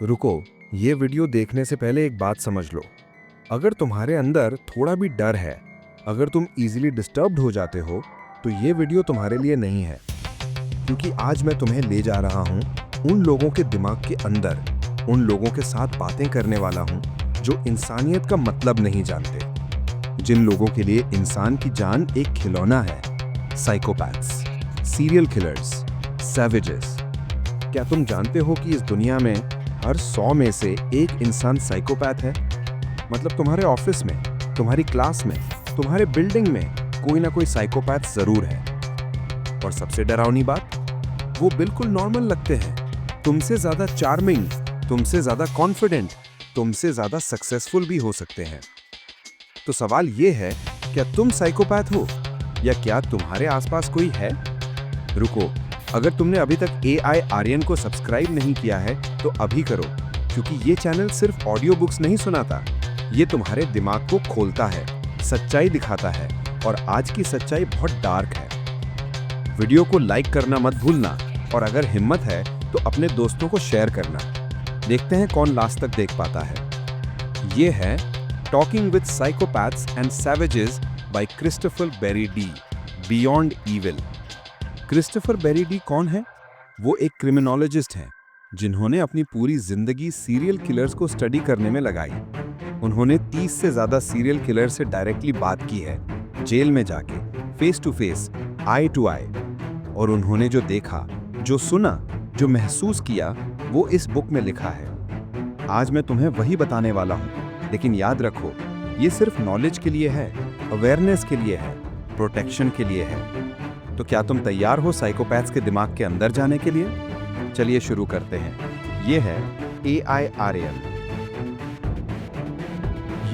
रुको, ये वीडियो देखने से पहले एक बात समझ लो। अगर तुम्हारे अंदर थोड़ा भी डर है, अगर तुम इजीली डिस्टर्ब्ड हो जाते हो, तो ये वीडियो तुम्हारे लिए नहीं है। क्योंकि आज मैं तुम्हें ले जा रहा हूँ उन लोगों के दिमाग के अंदर, उन लोगों के साथ बातें करने वाला हूँ जो इंसानियत का मतलब नहीं जानते, जिन लोगों के लिए इंसान की जान एक खिलौना है। Psychopaths, serial killers, savages. क्या तुम जानते हो कि इस दुनिया में हर 100 में से एक इंसान साइकोपैथ है? मतलब तुम्हारे ऑफिस में, तुम्हारी क्लास में, तुम्हारे बिल्डिंग में कोई ना कोई साइकोपैथ जरूर है। और सबसे डरावनी बात, वो बिल्कुल नॉर्मल लगते हैं, तुमसे ज्यादा चार्मिंग, तुमसे ज्यादा कॉन्फिडेंट, तुमसे ज्यादा सक्सेसफुल भी हो सकते हैं। तो सवाल ये है, क्या तुम साइकोपैथ हो या क्या तुम्हारे आसपास कोई है? रुको, अगर तुमने अभी तक AI आर्यन को सब्सक्राइब नहीं किया है तो अभी करो, क्योंकि ये चैनल सिर्फ ऑडियो बुक्स नहीं सुनाता, ये तुम्हारे दिमाग को खोलता है, सच्चाई दिखाता है, और आज की सच्चाई बहुत डार्क है। वीडियो को लाइक करना मत भूलना, और अगर हिम्मत है तो अपने दोस्तों को शेयर करना। देखते हैं कौन लास्ट तक देख पाता है। ये है talking with psychopaths and savages by Christopher Berry Dee, beyond evil. Christopher Berry Dee कौन है? वो एक क्रिमिनोलॉजिस्ट हैं जिन्होंने अपनी पूरी जिंदगी सीरियल किलर्स को स्टडी करने में लगाई। उन्होंने 30 से ज्यादा सीरियल किलर से डायरेक्टली बात की है, जेल में जाके, face to face, eye to eye. और उन्होंने जो देखा, जो सुना, जो महसूस किया, वो इस बुक में लिखा है। आज मैं तुम्हें वही बताने वाला हूँ, लेकिन याद रखो, ये सिर्फ नॉलेज के लिए है, अवेयरनेस के लिए है, प्रोटेक्शन के लिए है। तो क्या तुम तैयार हो साइकोपैथ्स के दिमाग के अंदर जाने के लिए? चलिए शुरू करते हैं। ये है AI आर्यन।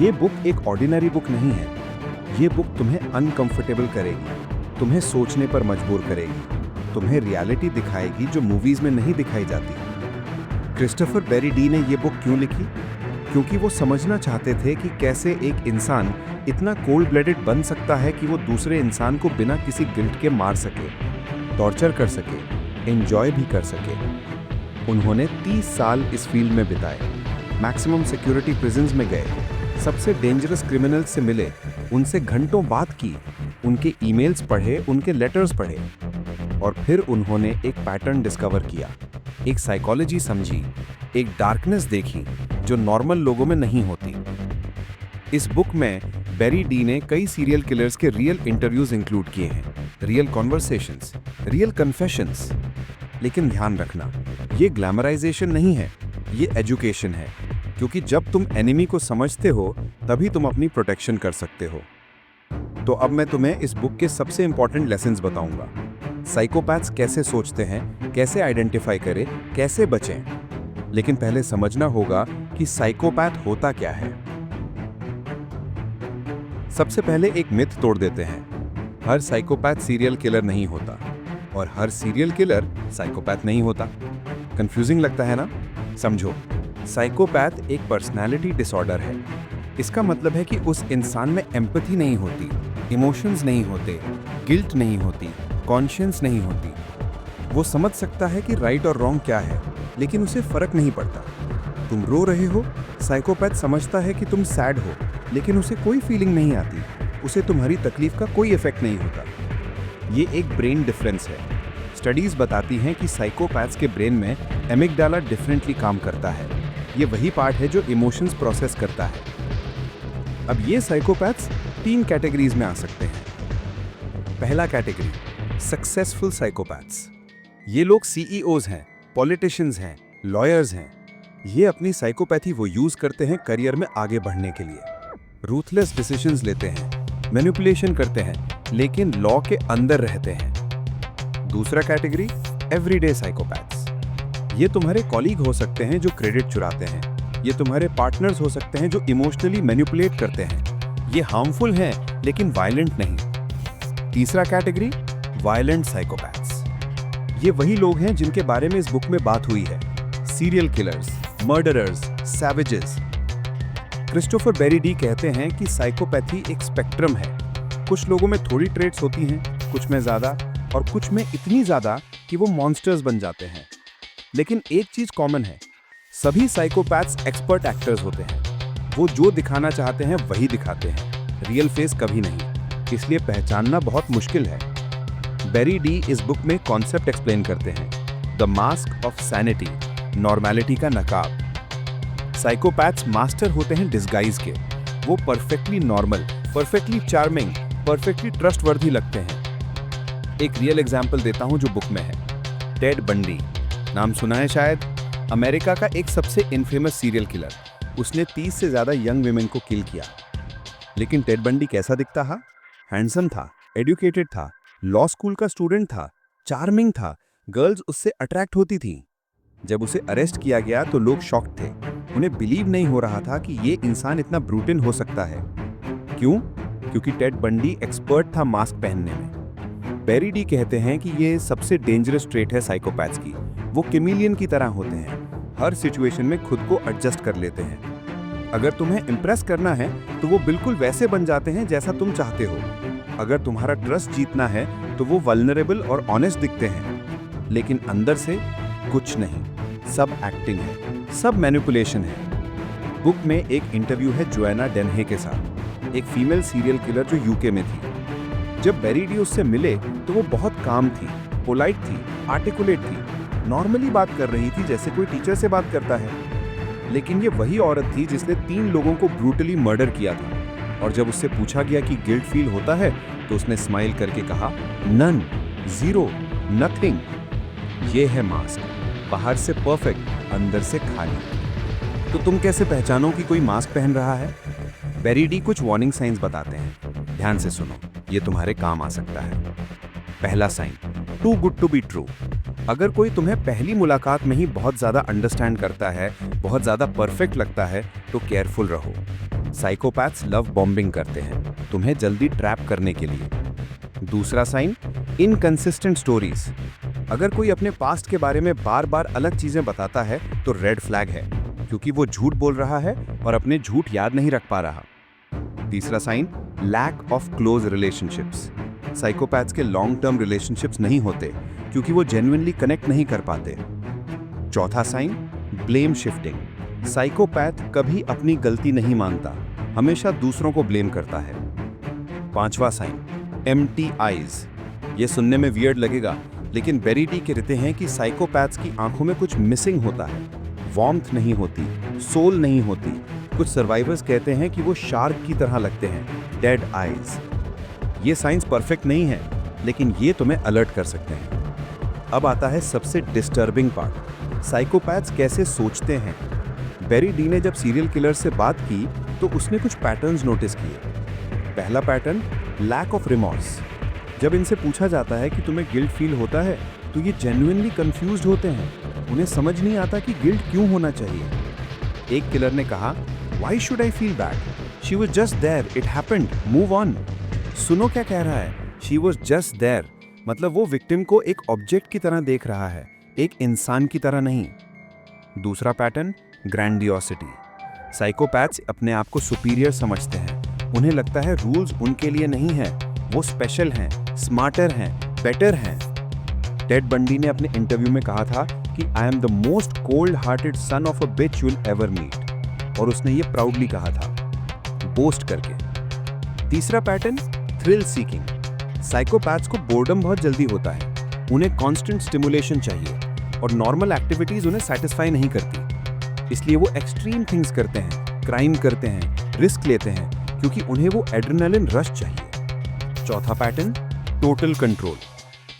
ये बुक एक ऑर्डिनरी बुक नहीं है। ये बुक तुम्हें अनकंफर्टेबल करेगी, तुम्हें सोचने पर मजबूर करेगी, तुम्हें रियलिटी दिखाएगी जो मूवीज में नहीं दिखाई जाती। क्रिस्टोफर बेरी डी ने ये बुक क्यों लिखी? क्योंकि वो समझना चाहते थे कि कैसे एक इंसान इतना कोल्ड ब्लडेड बन सकता है कि वो दूसरे इंसान को बिना किसी गिल्ट के मार सके, टॉर्चर कर सके, एंजॉय भी कर सके। उन्होंने 30 साल इस फील्ड में बिताए, मैक्सिमम सिक्योरिटी प्रिजन्स में गए, सबसे डेंजरस क्रिमिनल्स से मिले, उनसे घंटों बात की, उनके ईमेल्स पढ़े, उनके लेटर्स पढ़े, और फिर उन्होंने एक पैटर्न डिस्कवर किया, एक साइकोलॉजी समझी, एक डार्कनेस देखी जो नॉर्मल लोगों में नहीं होती। इस बुक में बेरी डी ने कई सीरियल किलर्स के रियल इंटरव्यूज इंक्लूड किए हैं, रियल कॉन्वर्सेशंस, रियल कन्फेशंस। लेकिन ध्यान रखना, ये ग्लैमराइजेशन नहीं है, ये एजुकेशन है। क्योंकि जब तुम एनिमी को समझते हो, तभी तुम अपनी प्रोटेक्शन कर सकते हो। तो अब मैं तुम्हें इस बुक के सबसे इंपॉर्टेंट लेसन्स बताऊंगा। साइकोपैथ्स कैसे सोचते हैं, कैसे आइडेंटिफाई करें, कैसे बचें। लेकिन पहले समझना होगा कि साइकोपैथ होता क्या है। सबसे पहले एक मिथ तोड़ देते हैं। हर साइकोपैथ सीरियल किलर नहीं होता, और हर सीरियल किलर साइकोपैथ नहीं होता। कंफ्यूजिंग लगता है ना? समझो, साइकोपैथ एक पर्सनालिटी डिसऑर्डर है। इसका मतलब है कि उस इंसान में एम्पैथी नहीं होती, इमोशंस नहीं होते, गिल्ट नहीं होती, कॉन्शियंस नहीं होती। वो समझ सकता है कि राइट और रॉन्ग क्या है, लेकिन उसे फर्क नहीं पड़ता। तुम रो रहे हो, साइकोपैथ समझता है कि तुम सैड हो, लेकिन उसे कोई फीलिंग नहीं आती, उसे तुम्हारी तकलीफ का कोई इफेक्ट नहीं होता। ये एक ब्रेन डिफरेंस है। स्टडीज बताती हैं कि साइकोपैथ्स के ब्रेन में एमिगडाला डिफरेंटली काम करता है। ये वही पार्ट है जो इमोशंस प्रोसेस करता है। अब ये साइकोपैथ्स 3 कैटेगरीज में आ सकते हैं। पहला कैटेगरी, सक्सेसफुल साइकोपैथ्स। ये लोग CEOs हैं, पॉलिटिशियंस हैं, लॉयर्स हैं। ये अपनी साइकोपैथी वो यूज करते हैं करियर में आगे बढ़ने के लिए। रूथलेस डिसीजंस लेते हैं, मैनिपुलेशन करते हैं, लेकिन लॉ के अंदर रहते हैं। दूसरा कैटेगरी, एवरीडे साइकोपैथ्स। ये तुम्हारे कॉलीग हो सकते हैं जो क्रेडिट चुराते हैं। ये तुम्हारे पार्टनर्स हो सकते हैं जो इमोशनली मैनिपुलेट करते हैं। ये हार्मफुल हैं, लेकिन वायलेंट नहीं। तीसरा कैटेगरी, वायलेंट साइकोपैथ्स। ये वही लोग हैं जिनके बारे में इस बुक में बात हुई है, serial killers, murderers, savages. Christopher Berry Dee कहते हैं कि साइकोपैथी एक स्पेक्ट्रम है। कुछ लोगों में थोड़ी ट्रेट्स होती हैं, कुछ में ज्यादा, और कुछ में इतनी ज्यादा कि वो मॉन्स्टर्स बन जाते हैं। लेकिन एक चीज कॉमन है, सभी साइकोपैथ्स एक्सपर्ट एक्टर्स होते हैं। वो जो दिखाना चाहते हैं वही दिखाते हैं, रियल फेस कभी नहीं। इसलिए पहचानना बहुत मुश्किल है। बेरी डी इस बुक में कॉन्सेप्ट एक्सप्लेन करते हैं, the mask of sanity, normality का नकाब। साइकोपैथ्स मास्टर होते हैं डिस्गाइज के। वो perfectly normal, perfectly charming, perfectly trustworthy लगते हैं। एक रियल एग्जाम्पल देता हूं जो बुक में है। टेड बंडी, नाम सुना है शायद, अमेरिका का एक सबसे इनफेमस सीरियल किलर। उसने 30 से ज्यादा यंग विमेन को किल किया। लेकिन टेड बंडी कैसा दिखता था? हैंडसम था, एडुकेटेड था, लॉ स्कूल का स्टूडेंट था, चार्मिंग था, गर्ल्स उससे अट्रैक्ट होती थी। जब उसे अरेस्ट किया गया तो लोग शॉक्ड थे। उन्हें बिलीव नहीं हो रहा था कि ये इंसान इतना ब्रूटल हो सकता है। क्यों? क्योंकि टेड बंडी एक्सपर्ट था मास्क पहनने में। बेरी डी कहते हैं कि ये सबसे डेंजरस ट्रेट है साइकोपैथ्स की। वो कैमेलियन की तरह होते हैं, हर सिचुएशन में खुद को एडजस्ट कर लेते हैं। अगर तुम्हें इम्प्रेस करना है तो वो बिल्कुल वैसे बन जाते हैं जैसा तुम चाहते हो। अगर तुम्हारा ट्रस्ट जीतना है तो वो वल्नरेबल और ऑनेस्ट दिखते हैं, लेकिन अंदर से कुछ नहीं, सब एक्टिंग है, सब मैनिपुलेशन है। बुक में एक इंटरव्यू है जोएना डेन्हे के साथ, एक फीमेल सीरियल किलर जो यूके में थी। जब बेरी डी उससे मिले तो वो बहुत काम थी, पोलाइट थी, आर्टिकुलेट थी, नॉर्मली बात कर रही थी जैसे कोई टीचर से बात करता है। लेकिन ये वही औरत थी जिसने 3 लोगों को ब्रूटली मर्डर किया था। और जब उससे पूछा गया कि गिल्ट फील होता है तो उसने स्माइल करके कहा, नन, जीरो, नथिंग। ये है मास्क, बाहर से परफेक्ट, अंदर से खाली। तो तुम कैसे पहचानो कि कोई मास्क पहन रहा है? बेरी डी कुछ वार्निंग साइंस बताते हैं, ध्यान से सुनो, ये तुम्हारे काम आ सकता है। पहला sign, too good to be true. अगर कोई तुम्हें पहली मुलाकात में ही बहुत ज्यादा अंडरस्टैंड करता है, बहुत ज्यादा परफेक्ट लगता है, तो केयरफुल रहो। साइकोपैथ्स लव बॉम्बिंग करते हैं, तुम्हें जल्दी ट्रैप करने के लिए। दूसरा साइन, इनकंसिस्टेंट स्टोरीज। अगर कोई अपने पास्ट के बारे में बार बार अलग चीजें बताता है तो रेड फ्लैग है, क्योंकि वो झूठ बोल रहा है और अपने झूठ याद नहीं रख पा रहा। तीसरा sign, lack of close relationships. Psychopaths के लॉन्ग टर्म रिलेशनशिप्स नहीं होते क्योंकि वो जेन्युइनली कनेक्ट नहीं कर पाते। चौथा साइन, ब्लेम शिफ्टिंग। साइकोपैथ कभी अपनी गलती नहीं मानता, हमेशा दूसरों को ब्लेम करता है। पांचवा साइन, एम्प्टी आईज। ये सुनने में वियर्ड लगेगा, लेकिन बेरी डी कहते हैं कि साइकोपैथ्स की आंखों में कुछ मिसिंग होता है। वार्मथ नहीं होती, सोल नहीं होती। कुछ सर्वाइवर्स कहते हैं कि वो शार्क की तरह लगते हैं, डेड आईज। ये साइंस परफेक्ट नहीं है, लेकिन ये तुम्हें अलर्ट कर सकते हैं। अब आता है सबसे डिस्टर्बिंग पार्ट, साइकोपैथ्स कैसे सोचते हैं। बेरी डी ने जब सीरियल किलर से बात की तो उसने कुछ पैटर्न्स नोटिस किए। पहला पैटर्न, लैक ऑफ रिमॉर्स। जब इनसे पूछा जाता है कि तुम्हें गिल्ट फील होता है तो ये जेन्युइनली कंफ्यूज्ड होते हैं। उन्हें समझ नहीं आता कि गिल्ट क्यों होना चाहिए। एक किलर ने कहा, why should I feel bad, she was just there, it happened, move on. सुनो क्या कह रहा है, शी वाज जस्ट देयर, मतलब वो विक्टिम को एक ऑब्जेक्ट की तरह देख रहा है, एक इंसान की तरह नहीं। दूसरा पैटर्न, ग्रैंडियोसिटी। साइकोपैथ्स अपने आप को सुपीरियर समझते हैं। उन्हें लगता है रूल्स उनके लिए नहीं है, वो स्पेशल हैं, स्मार्टर हैं, बेटर हैं। टेड बंडी ने अपने इंटरव्यू में कहा था कि I am the most cold hearted son of a bitch you will ever meet, और उसने ये प्राउडली कहा था, बोस्ट करके। तीसरा पैटर्न, थ्रिल सीकिंग। साइकोपैथ्स को बोर्डम बहुत जल्दी होता है, उन्हें कांस्टेंट स्टिमुलेशन चाहिए और नॉर्मल एक्टिविटीज उन्हें सेटिस्फाई नहीं करती। इसलिए वो एक्सट्रीम थिंग्स करते हैं, क्राइम करते हैं, रिस्क लेते हैं, क्योंकि उन्हें वो एड्रेनालिन रश चाहिए। चौथा pattern, total control.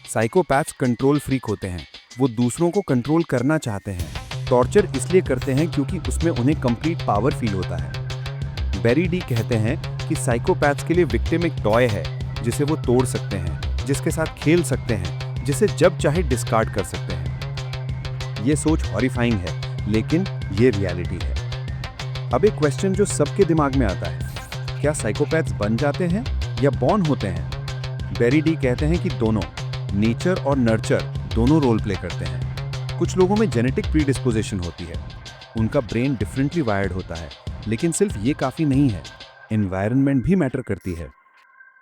Psychopaths control freak होते हैं, वो दूसरों को कंट्रोल करना चाहते हैं। टॉर्चर इसलिए करते हैं क्योंकि उसमें उन्हें कंप्लीट पावर फील होता है। बेरी डी कहते हैं कि साइकोपैथ्स के लिए विक्टिम एक टॉय है जिसे वो तोड़ सकते हैं, जिसके साथ खेल सकते हैं, जिसे जब चाहे डिस्कार्ड कर सकते हैं। ये सोच हॉरिफाइंग है, लेकिन ये रियलिटी है। अब एक क्वेश्चन जो सबके दिमाग में आता है, क्या साइकोपैथ्स बन जाते हैं या बॉर्न होते हैं? बेरी डी कहते हैं कि दोनों, नेचर और नर्चर दोनों रोल प्ले करते हैं। कुछ लोगों में जेनेटिक प्रीडिस्पोजिशन होती है, उनका ब्रेन डिफरेंटली वायर्ड होता है, लेकिन सिर्फ ये काफी नहीं है, एनवायरनमेंट भी मैटर करती है।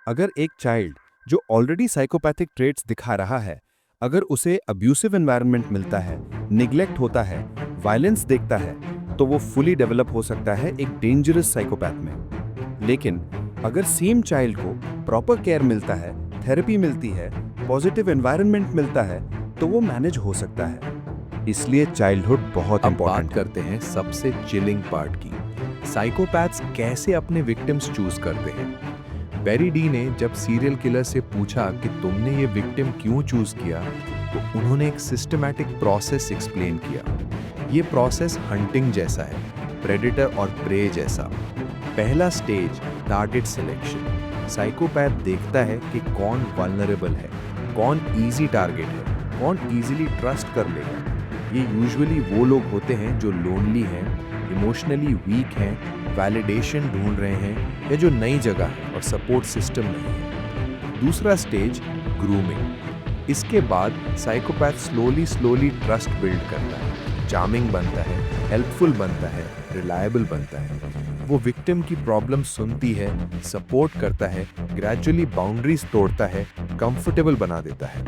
अगर एक चाइल्ड जो ऑलरेडी साइकोपैथिक ट्रेट्स दिखा रहा है, अगर उसे अब्यूसिव एनवायरनमेंट मिलता है, निग्लेक्ट होता है, वायलेंस देखता है तो वो फुली डेवलप हो सकता है एक डेंजरस साइकोपैथ में। लेकिन अगर सेम चाइल्ड को प्रॉपर केयर मिलता है, थेरेपी मिलती है, पॉजिटिव एनवायरनमेंट मिलता है, तो वो मैनेज हो सकता है। इसलिए चाइल्डहुड बहुत अब इंपॉर्टेंट बात करते हैं सबसे चिलिंग पार्ट की, साइकोपैथ्स कैसे अपने विक्टिम्स चूज करते हैं। बेरी डी ने जब सीरियल किलर से पूछा कि तुमने ये विक्टिम क्यों चूज किया, तो उन्होंने एक सिस्टमैटिक प्रोसेस एक्सप्लेन किया। ये प्रोसेस हंटिंग जैसा है, प्रेडेटर और प्रे जैसा। पहला स्टेज टारगेट सिलेक्शन। साइकोपैथ देखता है कि कौन वल्नरेबल है, कौन इजी टारगेट है, कौन इजीली ट्रस्ट कर लेगा। ये यूजुअली वो लोग होते हैं जो लोनली हैं, इमोशनली वीक हैं, वैलिडेशन ढूंढ रहे हैं, या जो नई जगह है और सपोर्ट सिस्टम नहीं है। दूसरा स्टेज ग्रूमिंग। इसके बाद साइकोपैथ स्लोली ट्रस्ट बिल्ड करता है, चार्मिंग बनता है, हेल्पफुल बनता है, रिलायबल बनता है। वो विक्टिम की प्रॉब्लम सुनती है, सपोर्ट करता है, ग्रेजुअली बाउंड्रीज तोड़ता है, कंफर्टेबल बना देता है।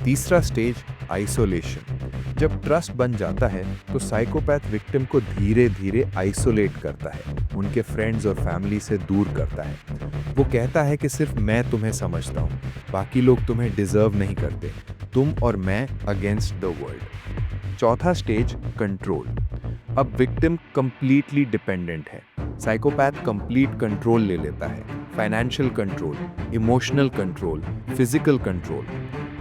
तीसरा स्टेज आइसोलेशन। जब ट्रस्ट बन जाता है तो साइकोपैथ विक्टिम को धीरे धीरे आइसोलेट करता है, उनके फ्रेंड्स और फैमिली से दूर करता है। वो कहता है कि सिर्फ मैं तुम्हें समझता हूँ, बाकी लोग तुम्हें डिजर्व नहीं करते, तुम और मैं अगेंस्ट द वर्ल्ड। चौथा स्टेज कंट्रोल। अब विक्टिम कंप्लीटली डिपेंडेंट है। साइकोपैथ कंप्लीट कंट्रोल ले लेता है, financial control, emotional control, physical control.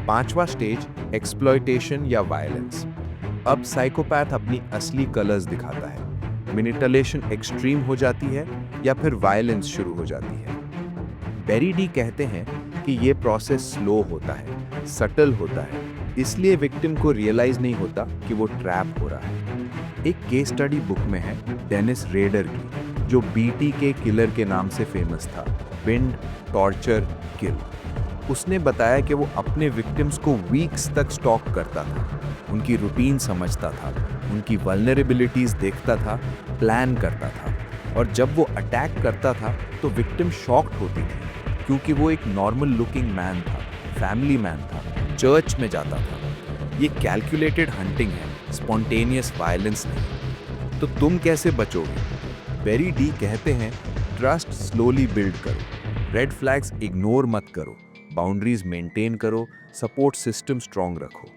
पांचवा स्टेज एक्सप्लॉयटेशन या वायलेंस। अब साइकोपैथ अपनी असली कलर्स दिखाता है। मैनिपुलेशन एक्सट्रीम हो जाती है या फिर वायलेंस शुरू हो जाती है। बेरी डी कहते हैं कि ये प्रोसेस स्लो होता है, सटल होता है, इसलिए विक्टिम को रियलाइज नहीं होता कि वो ट्रैप हो रहा है। एक केस स्टडी बुक में है डेनिस रेडर की, जो BTK किलर के नाम से फेमस था, बिंड, टॉर्चर, किल। उसने बताया कि वो अपने विक्टिम्स को वीक्स तक स्टॉक करता था, उनकी रूटीन समझता था, उनकी वल्नरेबिलिटीज देखता था, प्लान करता था, और जब वो अटैक करता था तो विक्टिम शॉक्ड होती थी, क्योंकि वो एक नॉर्मल लुकिंग मैन था, फैमिली मैन था, चर्च में जाता था। ये कैलकुलेटेड हंटिंग है, स्पॉन्टेनियस वायलेंस नहीं। तो तुम कैसे बचोगे? बेरी डी कहते हैं ट्रस्ट स्लोली बिल्ड करो, रेड फ्लैग्स इग्नोर मत करो, बाउंड्रीज मेंटेन करो, सपोर्ट सिस्टम स्ट्रांग रखो।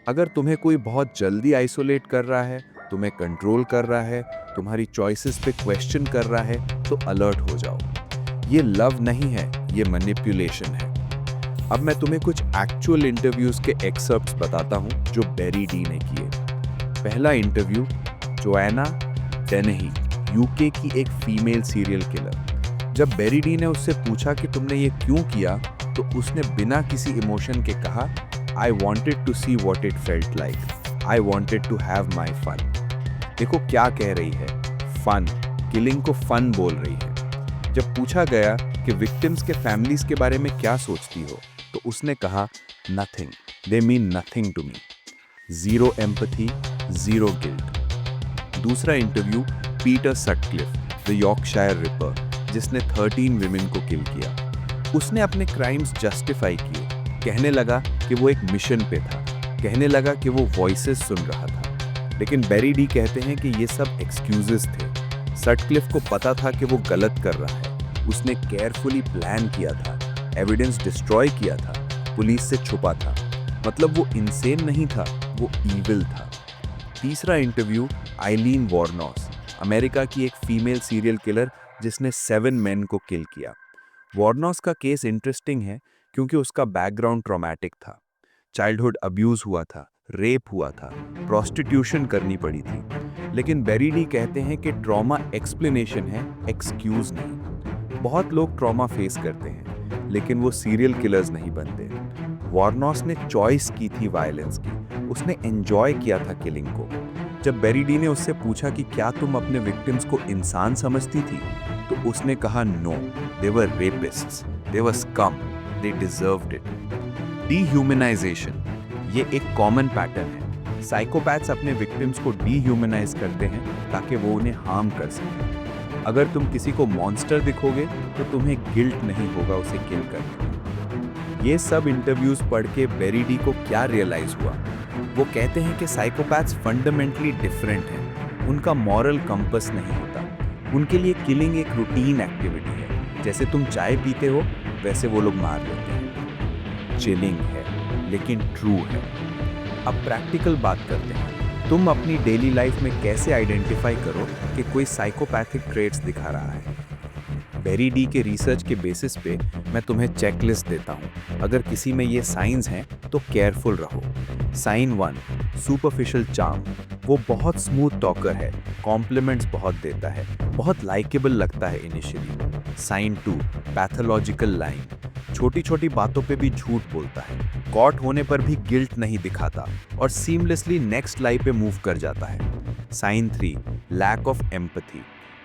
अगर तुम्हें कोई बहुत जल्दी आइसोलेट कर रहा है, तुम्हें कंट्रोल कर रहा है, तुम्हारी चॉइसेस पे क्वेश्चन कर रहा है, तो अलर्ट हो जाओ। ये लव नहीं है, ये मैनिपुलेशन है। अब मैं तुम्हें कुछ एक्चुअल इंटरव्यूज के एक्सर्प्ट्स बताता हूं जो बेरी डी ने किए। पहला इंटरव्यू जोएना डेनही, यूके की एक फीमेल सीरियल किलर। जब बेरी डी ने उससे पूछा कि तुमने ये क्यों किया, तो उसने बिना किसी इमोशन के कहा, I wanted to see what it felt like, I wanted to have my fun. देखो क्या कह रही है, फन, किलिंग को फन बोल रही है। जब पूछा गया कि विक्टिम्स के फैमिलीज के बारे में क्या सोचती हो, तो उसने कहा, nothing, they mean nothing to me, zero empathy, zero guilt. दूसरा interview Peter Sutcliffe, the Yorkshire Ripper, जिसने 13 विमेन को किल किया। उसने अपने क्राइम्स जस्टिफाई किए, कहने लगा कि वो एक मिशन पे था, कहने लगा कि वो वॉइसेस सुन रहा था। लेकिन बेरी डी कहते हैं कि ये सब एक्सक्यूजेस थे। सटक्लिफ को पता था कि वो गलत कर रहा है, उसने केयरफुली प्लान किया था, एविडेंस डिस्ट्रॉय किया था, पुलिस से छुपा था। मतलब वो इंसेन नहीं था, वो ईविल था। तीसरा इंटरव्यू आइलीन वॉर्नोस, अमेरिका की एक फीमेल सीरियल किलर जिसने 7 मेन को किल किया। वॉर्नोस का केस इंटरेस्टिंग है क्योंकि उसका बैकग्राउंड ट्रॉमेटिक था। चाइल्डहुड अब्यूज हुआ था, रेप हुआ था, प्रोस्टिट्यूशन करनी पड़ी थी। लेकिन बेरी डी कहते हैं कि ट्रॉमा एक्सप्लेनेशन है, एक्सक्यूज नहीं। बहुत लोग ट्रॉमा फेस करते हैं, लेकिन वो सीरियल किलर्स नहीं बनते। वॉर्नोस ने चॉइस की थी वायलेंस की, उसने एंजॉय किया था किलिंग को। जब बेरी डी ने उससे पूछा कि क्या तुम अपने विक्टिम्स को इंसान समझती थी, तो उसने कहा, no, they were rapists, they were scum, they deserved it. Dehumanisation, ये एक कॉमन पैटर्न है। साइकोपैथ्स अपने विक्टिम्स को डीह्यूमनाइज करते हैं ताकि वो उन्हें हार्म कर सकें। अगर तुम किसी को मॉन्स्टर दिखोगे तो तुम्हें गिल्ट नहीं होगा उसे किल करने का। ये सब इंटरव्यूज पढ़ के बेरी डी को क्या रियलाइज हुआ? वो कहते हैं कि साइकोपैथ्स फंडामेंटली डिफरेंट हैं। उनका मॉरल कंपस नहीं होता। उनके लिए किलिंग एक रूटीन एक्टिविटी है। जैसे तुम चाय पीते हो वैसे वो लोग मार लेते हैं। चिलिंग है लेकिन ट्रू है। अब प्रैक्टिकल बात करते हैं। तुम अपनी डेली लाइफ में कैसे आइडेंटिफाई करो कि कोई साइकोपैथिक ट्रेट्स दिखा रहा है। बेरी डी के रिसर्च के बेसिस पे मैं तुम्हें चेकलिस्ट देता हूँ। अगर किसी में ये साइंस हैं तो केयरफुल रहो। Sign 1, superficial charm. वो बहुत स्मूथ टॉकर है, कॉम्प्लीमेंट्स बहुत देता है, बहुत लाइकेबल लगता है इनिशियली। Sign 2, pathological lying. छोटी छोटी बातों पे भी झूठ बोलता है, कॉट होने पर भी गिल्ट नहीं दिखाता और सीमलेसली नेक्स्ट लाइफ पे मूव कर जाता है। Sign 3, lack of empathy.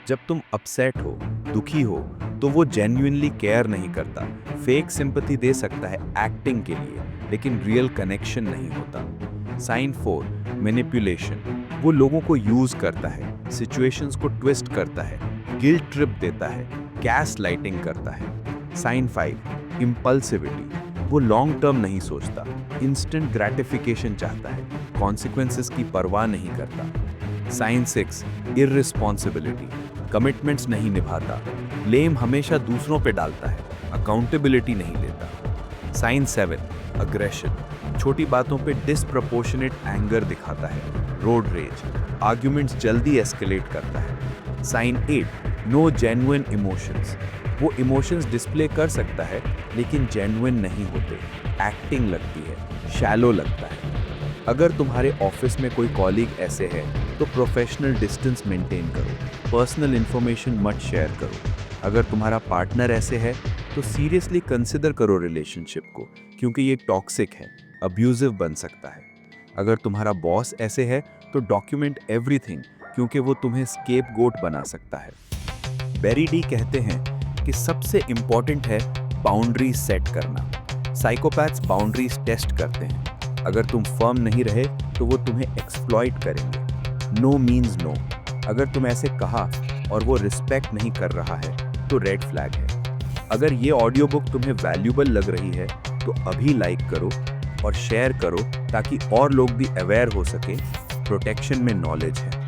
जब तुम अपसेट हो, दुखी हो, तो वो जेन्युइनली केयर नहीं करता। फेक सिंपैथी दे सकता है एक्टिंग के लिए, लेकिन रियल कनेक्शन नहीं होता। Sign 4, manipulation. वो लोगों को यूज करता है, सिचुएशंस को ट्विस्ट करता है, गिल्ट ट्रिप देता है, गैस लाइटिंग करता है। Sign 5, impulsivity. वो लॉन्ग टर्म नहीं सोचता, इंस्टेंट ग्रेटिफिकेशन चाहता है, कॉन्सिक्वेंसेस की परवाह नहीं करता। साइन 6, इररिस्पॉन्सिबिलिटी। कमिटमेंट्स नहीं निभाता, ब्लेम हमेशा दूसरों पे डालता है, अकाउंटेबिलिटी नहीं लेता। Sign 7, aggression. छोटी बातों पे डिसप्रपोर्शनेट एंगर दिखाता है, रोड रेज, आर्ग्यूमेंट्स जल्दी एस्केलेट करता है। Sign 8, no genuine emotions. वो इमोशंस डिस्प्ले कर सकता है लेकिन जेन्युइन नहीं होते, एक्टिंग लगती है, शैलो लगता है। अगर तुम्हारे ऑफिस में कोई कॉलीग ऐसे है तो प्रोफेशनल डिस्टेंस मेंटेन करो, पर्सनल इंफॉर्मेशन मत शेयर करो। अगर तुम्हारा पार्टनर ऐसे है तो सीरियसली कंसिडर करो रिलेशनशिप को, क्योंकि ये टॉक्सिक है, अब्यूजिव बन सकता है। अगर तुम्हारा बॉस ऐसे है तो डॉक्यूमेंट एवरीथिंग, क्योंकि वो तुम्हें स्केपगोट बना सकता है। बेरी डी कहते हैं कि सबसे इंपॉर्टेंट है बाउंड्री सेट करना। साइकोपैथ्स बाउंड्रीज टेस्ट करते हैं। अगर तुम फर्म नहीं रहे तो वो तुम्हें एक्सप्लॉइट करेंगे। No means no. अगर तुम ऐसे कहा और वो रिस्पेक्ट नहीं कर रहा है तो रेड फ्लैग है। अगर ये ऑडियो बुक तुम्हें वैल्यूबल लग रही है तो अभी लाइक करो और शेयर करो ताकि और लोग भी अवेयर हो सके। प्रोटेक्शन में नॉलेज है।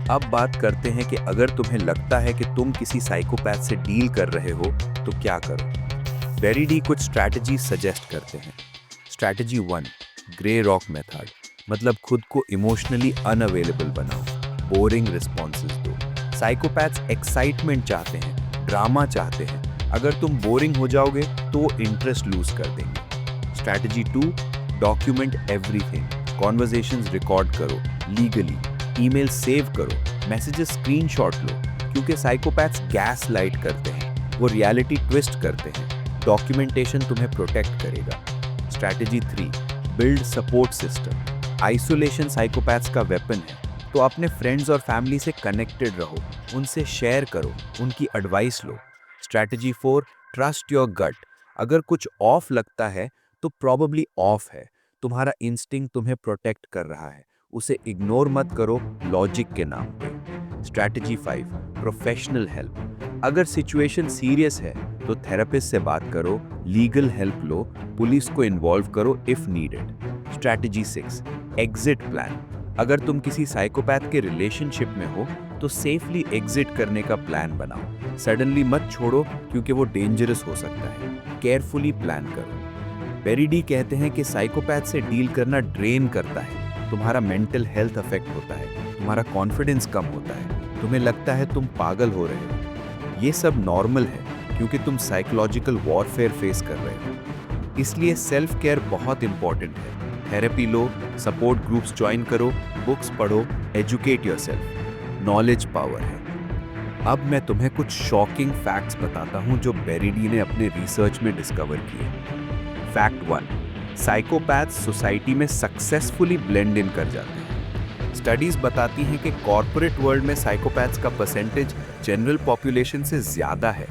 अब बात करते हैं कि अगर तुम्हें लगता है कि तुम किसी साइकोपैथ से डील कर रहे हो तो क्या करो। बेरी डी कुछ स्ट्रैटेजी सजेस्ट करते हैं। स्ट्रैटेजी 1, ग्रे रॉक मेथड, मतलब खुद को इमोशनली अनअवेलेबल बनाओ, बोरिंग रिस्पॉन्सेस दो। साइकोपैथ्स एक्साइटमेंट चाहते हैं, ड्रामा चाहते हैं। अगर तुम बोरिंग हो जाओगे तो वो इंटरेस्ट लूज कर देंगे। Strategy 2, document everything. Conversations record करो, लीगली ईमेल सेव करो, मैसेजेस स्क्रीनशॉट लो, क्योंकि साइकोपैथ्स गैस लाइट करते हैं, वो रियलिटी ट्विस्ट करते हैं। डॉक्यूमेंटेशन तुम्हें प्रोटेक्ट करेगा। Strategy 3, build support system. Isolation psychopaths का वेपन है, तो अपने फ्रेंड्स और फैमिली से कनेक्टेड रहो, उनसे शेयर करो, उनकी एडवाइस लो। Strategy 4, trust your gut. अगर कुछ ऑफ लगता है तो प्रॉबेबली ऑफ है, तुम्हारा इंस्टिंक्ट तुम्हें प्रोटेक्ट कर रहा है, उसे इग्नोर मत करो लॉजिक के नाम पे। Strategy 5, professional help. अगर सिचुएशन सीरियस है तो थेरेपिस्ट से बात करो, लीगल हेल्प लो, पुलिस को इन्वॉल्व करो if needed. Strategy 6, exit plan. अगर तुम किसी साइकोपैथ के रिलेशनशिप में हो तो सेफली एग्जिट करने का प्लान बनाओ। सडनली मत छोड़ो क्योंकि वो डेंजरस हो सकता है। केयरफुली प्लान करो। बेरी डी कहते हैं कि साइकोपैथ से डील करना ड्रेन करता है, तुम्हारा मेंटल हेल्थ अफेक्ट होता है, तुम्हारा कॉन्फिडेंस कम होता है, तुम्हें लगता है तुम पागल हो रहे हो। ये सब नॉर्मल है क्योंकि तुम साइकोलॉजिकल वॉरफेयर फेस कर रहे हो। इसलिए सेल्फ केयर बहुत इंपॉर्टेंट है। थेरेपी लो, सपोर्ट ग्रुप्स ज्वाइन करो, बुक्स पढ़ो, एजुकेट योरसेल्फ। नॉलेज पावर है। अब मैं तुम्हें कुछ शॉकिंग फैक्ट्स बताता हूं जो बेरी डी ने अपने रिसर्च में डिस्कवर किए। फैक्ट 1, साइकोपैथ्स सोसाइटी में सक्सेसफुली ब्लेंड इन कर जाते हैं। स्टडीज बताती हैं कि कॉर्पोरेट वर्ल्ड में साइकोपैथ्स का परसेंटेज जनरल पॉपुलेशन से ज्यादा है,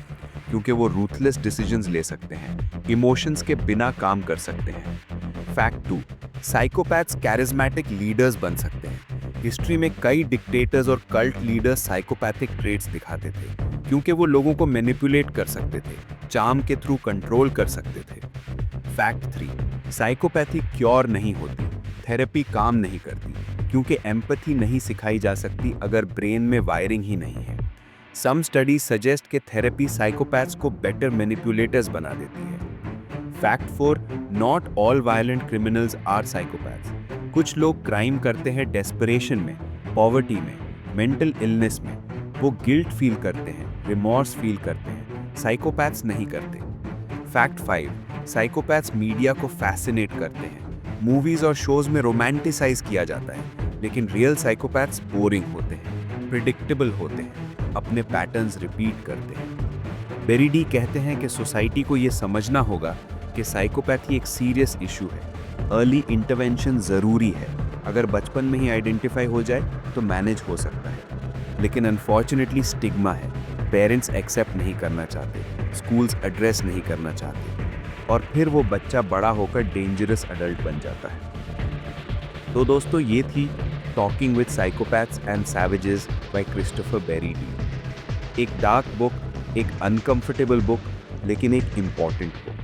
क्योंकि वो रूथलेस डिसीजंस ले सकते हैं, इमोशंस के बिना काम कर सकते हैं। फैक्ट 2, साइकोपैथ्स कैरिज्मेटिक लीडर्स बन सकते हैं। हिस्ट्री में कई डिक्टेटर्स और कल्ट लीडर्स साइकोपैथिक ट्रेट्स दिखाते थे, क्योंकि वो लोगों को मैनिपुलेट कर सकते थे, चार्म के थ्रू कंट्रोल कर सकते थे। फैक्ट 3, साइकोपैथी क्योर नहीं होती, थेरेपी काम नहीं करती, क्योंकि एम्पैथी नहीं सिखाई जा सकती अगर ब्रेन में वायरिंग ही नहीं है। सम स्टडीज सजेस्ट कि थेरेपी साइकोपैथ्स को बेटर मैनिपुलेटर्स बना देती है। Fact 4, not all violent criminals are psychopaths. कुछ लोग क्राइम करते हैं डेस्परेशन में, पॉवर्टी में, मेंटल इलनेस में। वो गिल्ट फील करते हैं, रिमॉर्स फील करते हैं। साइकोपैथ्स नहीं करते। फैक्ट 5, साइकोपैथ्स मीडिया को फैसिनेट करते हैं। मूवीज और शोज में रोमांटिसाइज किया जाता है, लेकिन रियल साइकोपैथ्स बोरिंग होते हैं, प्रिडिक्टेबल होते हैं, अपने पैटर्न्स रिपीट करते हैं। बेरी डी कहते हैं कि सोसाइटी को ये समझना होगा कि साइकोपैथी एक सीरियस इशू है। अर्ली इंटरवेंशन ज़रूरी है। अगर बचपन में ही आइडेंटिफाई हो जाए तो मैनेज हो सकता है, लेकिन अनफॉर्चुनेटली स्टिग्मा है। पेरेंट्स एक्सेप्ट नहीं करना चाहते, स्कूल्स एड्रेस नहीं करना चाहते, और फिर वो बच्चा बड़ा होकर डेंजरस अडल्ट बन जाता है। तो दोस्तों, ये थी talking with psychopaths and savages by Christopher Berry Dee. एक डार्क बुक, एक अनकंफर्टेबल बुक, लेकिन एक इम्पॉर्टेंट बुक।